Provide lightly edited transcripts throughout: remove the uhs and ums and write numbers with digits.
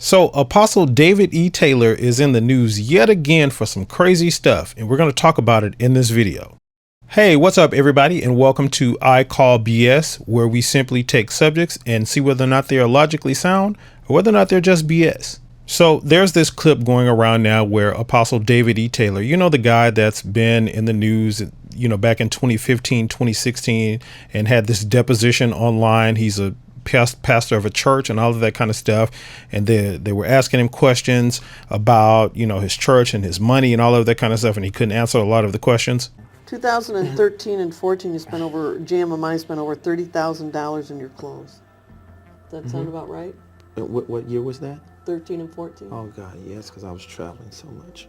So Apostle David E. Taylor is in the news yet again for some crazy stuff, and we're going to talk about it in this video. Hey, what's up everybody, and welcome to I Call BS, where we simply take subjects and see whether or not they are logically sound or whether or not they're just BS. So there's this clip going around now where Apostle David E. Taylor, you know, the guy that's been in the news, you know, back in 2015, 2016, and had this deposition online. He's a pastor of a church and all of that kind of stuff. And they were asking him questions about, you know, his church and his money and all of that kind of stuff. And he couldn't answer a lot of the questions. 2013 and 14, you spent over, GMMI spent over $30,000 in your clothes. Does that sound about right? What year was that? 13 and 14. Oh God, yes, because I was traveling so much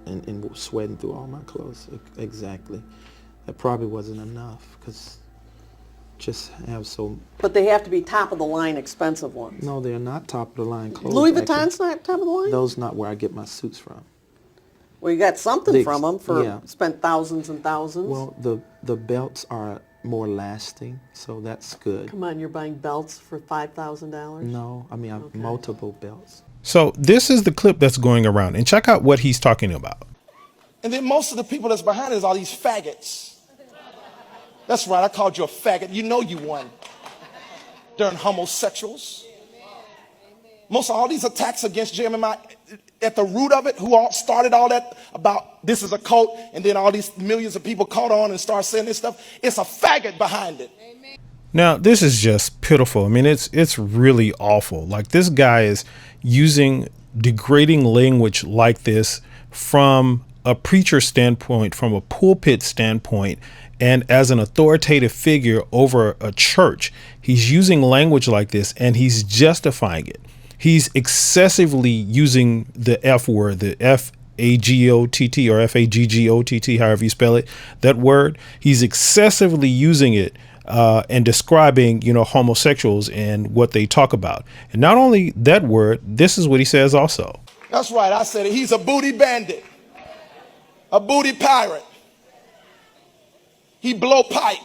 and sweating through all my clothes. Exactly. That probably wasn't enough because just have so. But they have to be top of the line expensive ones. No, they're not top of the line clothes. Louis Vuitton's not top of the line? Those not where I get my suits from. Well, you got something from them for yeah. Spent thousands and thousands. Well, the belts are more lasting, so that's good. Come on, you're buying belts for $5,000? No, I mean Okay. multiple belts. So this is the clip that's going around, and check out what he's talking about. And then most of the people that's behind it is all these faggots. That's right, I called you a faggot. You know you won. Darn homosexuals. Most of all these attacks against GMMI, at the root of it, who all started all that about this is a cult, and then all these millions of people caught on and start saying this stuff, it's a faggot behind it. Now, this is just pitiful. I mean, it's really awful. Like, this guy is using degrading language like this from a preacher standpoint, from a pulpit standpoint, and as an authoritative figure over a church. He's using language like this and he's justifying it. He's excessively using the F word, the F-A-G-O-T-T or F-A-G-G-O-T-T, however you spell it, that word. He's excessively using it and describing, you know, homosexuals and what they talk about. And not only that word, this is what he says also. That's right, I said it. He's a booty bandit, a booty pirate. He blow pipe.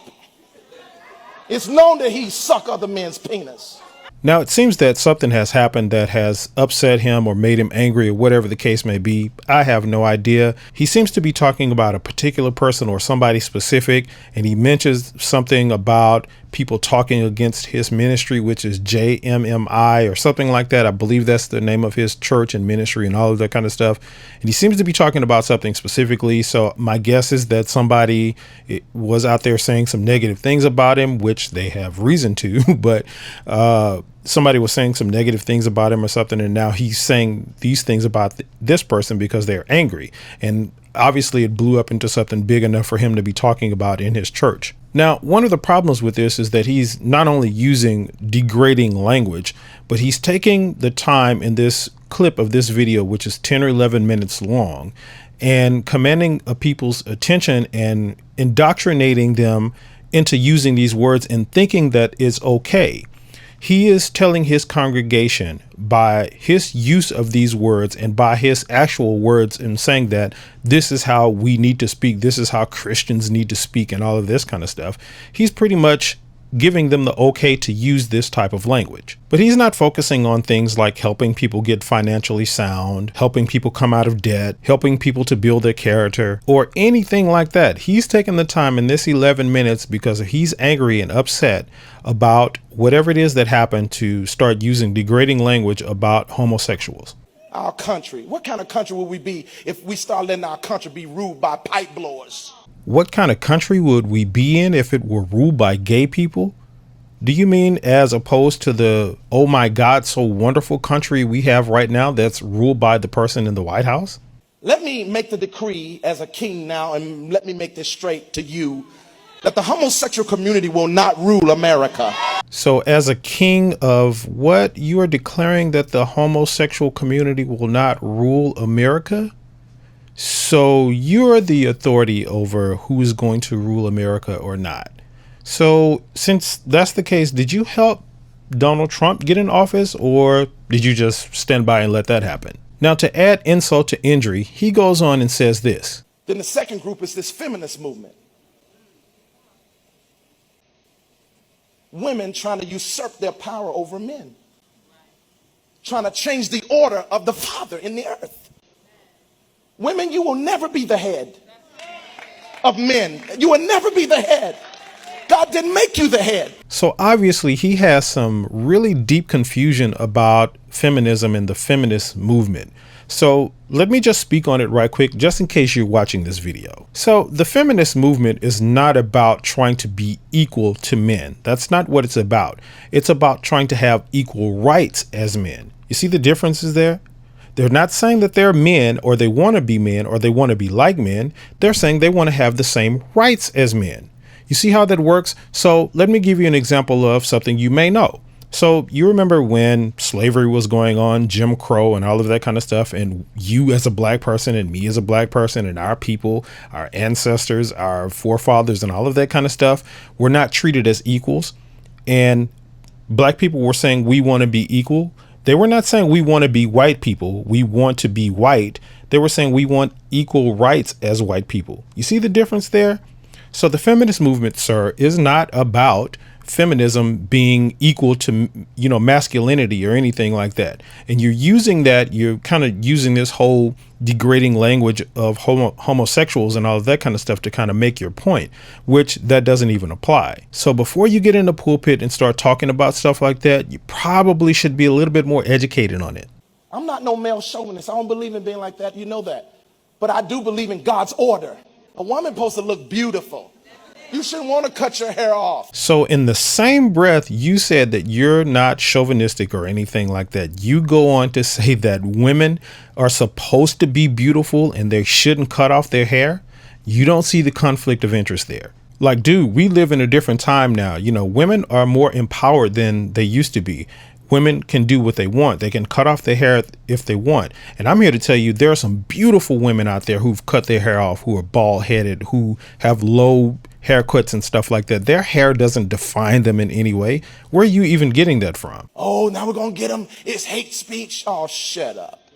It's known that he suck other men's penis. Now, it seems that something has happened that has upset him or made him angry or whatever the case may be. I have no idea. He seems to be talking about a particular person or somebody specific, and he mentions something about people talking against his ministry, which is JMMI or something like that. I believe that's the name of his church and ministry and all of that kind of stuff. And he seems to be talking about something specifically. So my guess is that somebody was out there saying some negative things about him, which they have reason to, but somebody was saying some negative things about him or something. And now he's saying these things about this person because they're angry. And obviously it blew up into something big enough for him to be talking about in his church. Now, one of the problems with this is that he's not only using degrading language, but he's taking the time in this clip of this video, which is 10 or 11 minutes long, and commanding a people's attention and indoctrinating them into using these words and thinking that it's okay. He is telling his congregation by his use of these words and by his actual words and saying that this is how we need to speak. This is how Christians need to speak and all of this kind of stuff. He's pretty much giving them the okay to use this type of language. But he's not focusing on things like helping people get financially sound, helping people come out of debt, helping people to build their character, or anything like that. He's taken the time in this 11 minutes because he's angry and upset about whatever it is that happened to start using degrading language about homosexuals. Our country, what kind of country would we be if we start letting our country be ruled by pipe blowers? What kind of country would we be in if it were ruled by gay people? Do you mean as opposed to the, oh my God, so wonderful country we have right now that's ruled by the person in the White House? Let me make the decree as a king now, and let me make this straight to you, that the homosexual community will not rule America. So as a king of what, you are declaring that the homosexual community will not rule America? So you're the authority over who is going to rule America or not. So since that's the case, did you help Donald Trump get in office, or did you just stand by and let that happen? Now, to add insult to injury, he goes on and says this. Then the second group is this feminist movement. Women trying to usurp their power over men. trying to change the order of the Father in the earth. Women, you will never be the head of men. You will never be the head. God didn't make you the head. So obviously he has some really deep confusion about feminism and the feminist movement. So let me just speak on it right quick, just in case you're watching this video. So the feminist movement is not about trying to be equal to men. That's not what it's about. It's about trying to have equal rights as men. You see the differences there? They're not saying that they're men or they want to be men or they want to be like men. They're saying they want to have the same rights as men. You see how that works? So let me give you an example of something you may know. So you remember when slavery was going on, Jim Crow and all of that kind of stuff, and you as a black person and me as a black person and our people, our ancestors, our forefathers and all of that kind of stuff were not treated as equals. And black people were saying we want to be equal. They were not saying we want to be white people. We want to be white. They were saying we want equal rights as white people. You see the difference there? So the feminist movement, sir, is not about feminism being equal to, masculinity or anything like that. And you're kind of using this whole degrading language of homosexuals and all of that kind of stuff to kind of make your point, which that doesn't even apply. So before you get in the pulpit and start talking about stuff like that, you probably should be a little bit more educated on it. I'm not no male chauvinist. I don't believe in being like that. You know that. But I do believe in God's order. A woman supposed to look beautiful. You shouldn't want to cut your hair off. So in the same breath, you said that you're not chauvinistic or anything like that. You go on to say that women are supposed to be beautiful and they shouldn't cut off their hair. You don't see the conflict of interest there. Like, dude, we live in a different time now. Women are more empowered than they used to be. Women can do what they want. They can cut off their hair if they want. And I'm here to tell you, there are some beautiful women out there who've cut their hair off, who are bald headed, who have low haircuts and stuff like that. Their hair doesn't define them in any way. Where are you even getting that from? Oh, now we're going to get them. It's hate speech. Oh, shut up.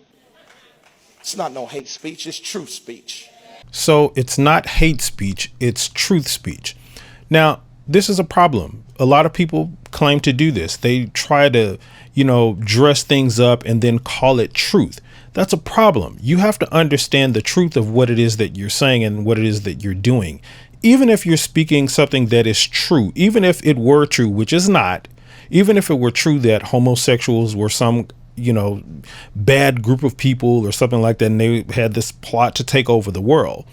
It's not no hate speech. It's truth speech. So it's not hate speech. It's truth speech. Now, this is a problem. A lot of people claim to do this. They try to, dress things up and then call it truth. That's a problem. You have to understand the truth of what it is that you're saying and what it is that you're doing. Even if you're speaking something that is true, even if it were true, which is not, even if it were true that homosexuals were some, bad group of people or something like that, and they had this plot to take over the world,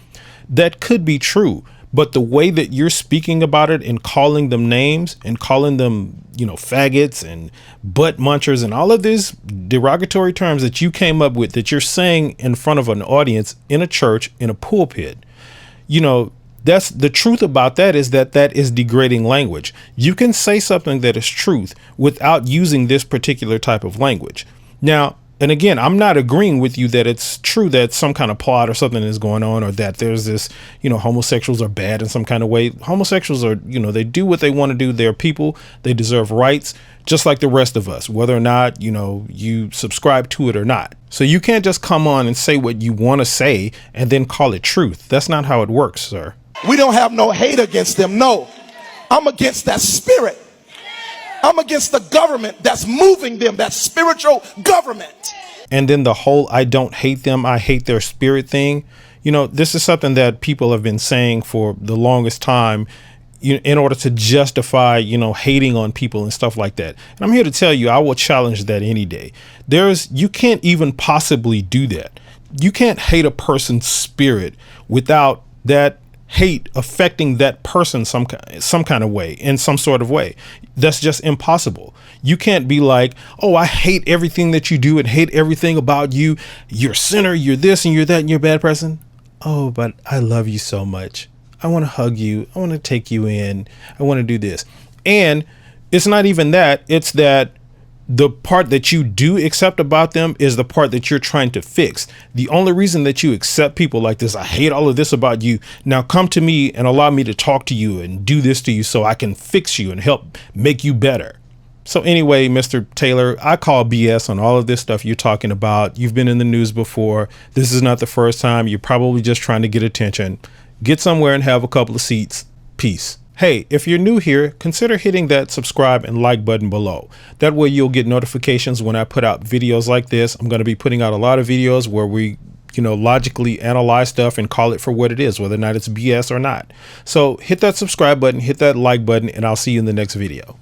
that could be true. But the way that you're speaking about it and calling them names and calling them, faggots and butt munchers and all of these derogatory terms that you came up with, that you're saying in front of an audience in a church, in a pulpit, that's the truth about that is that is degrading language. You can say something that is truth without using this particular type of language. Now, and again, I'm not agreeing with you that it's true that some kind of plot or something is going on, or that there's this, homosexuals are bad in some kind of way. Homosexuals are, they do what they want to do. They're people. They deserve rights just like the rest of us, whether or not, you subscribe to it or not. So you can't just come on and say what you want to say and then call it truth. That's not how it works, sir. We don't have no hate against them. No, I'm against that spirit. I'm against the government that's moving them, that spiritual government. And then the whole I don't hate them, I hate their spirit thing. This is something that people have been saying for the longest time in order to justify, hating on people and stuff like that. And I'm here to tell you, I will challenge that any day. You can't even possibly do that. You can't hate a person's spirit without that hate affecting that person some kind of way, in some sort of way. That's just impossible. You can't be like, oh, I hate everything that you do and hate everything about you. You're a sinner, you're this and you're that and you're a bad person. Oh, but I love you so much. I want to hug you. I want to take you in. I want to do this. And it's not even that. It's that the part that you do accept about them is the part that you're trying to fix. The only reason that you accept people like this, I hate all of this about you. Now come to me and allow me to talk to you and do this to you so I can fix you and help make you better. So anyway, Mr. Taylor, I call BS on all of this stuff you're talking about. You've been in the news before. This is not the first time. You're probably just trying to get attention. Get somewhere and have a couple of seats. Peace. Hey, if you're new here, consider hitting that subscribe and like button below. That way you'll get notifications when I put out videos like this. I'm going to be putting out a lot of videos where we logically analyze stuff and call it for what it is, whether or not it's BS or not. So hit that subscribe button, hit that like button, and I'll see you in the next video.